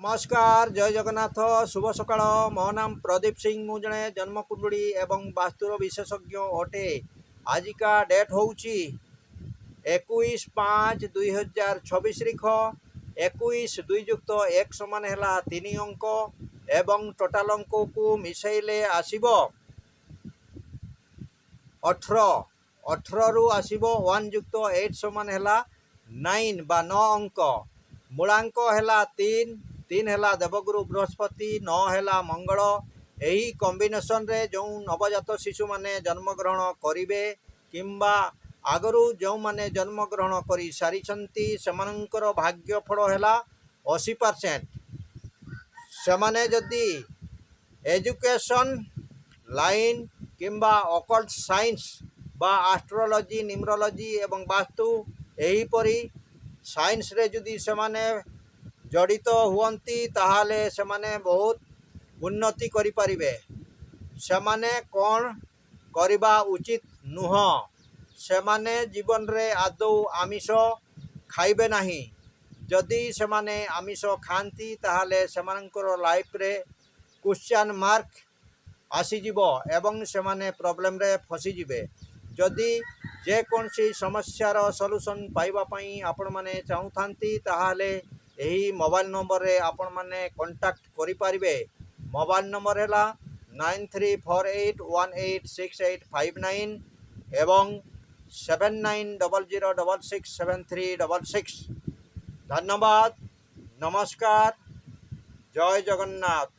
नमस्कार जय जगन्नाथ शुभ सकाळ मो नाम प्रदीप सिंह मु जड़े जन्मकुंडली एवं वास्तुर विशेषज्ञ अटे। आजिका डेट हूँ 21/5/2026 रिख 21 2 युक्त 1 समान है 3 अंक एवं टोटाल अंक को मिसेले आसीबो 18 18 रु आसीबो 1 युक्त 8 समान है 9 बा 9 अंक मूलांक है 3 3 है देवगुरु बृहस्पति 9 है मंगल। यही कॉम्बिनेशन रे जो नवजात शिशु माने जन्मग्रहण करिवे किंबा आगरू जो माने जन्मग्रहण करी सारिछंती सेमानंकर भाग्यफल है 80%। सेमाने जदि एजुकेशन लाइन किंबा अकल्ट साइंस बा एस्ट्रोलॉजी न्यूमरोलॉजी एवं वास्तु एहीपरी साइंस रे जदि सेमाने जड़ित हुअन्ति ताहाले सेमाने बहुत उन्नति करि परिबे। सेमाने कौन करिबा उचित नुह, सेमाने जीवन रे आदौ आमिष खाइबे नाही। जदि सेमाने आमिष खाती ताहाले सेमानकर लाइफ रे क्वेश्चन मार्क आसीजिबो एवं सेमाने प्रॉब्लम रे फसीजिबे। जदि जेकोसी समस्यार सॉल्यूशन पाइबा पई आपण माने चाहुथांती ताहाले यही मोबाइल नंबर रे आपण माने कांटेक्ट करि परिबे। मोबाइल नंबर है 9348186859 एवं 7900667366। धन्यवाद, नमस्कार, जय जगन्नाथ।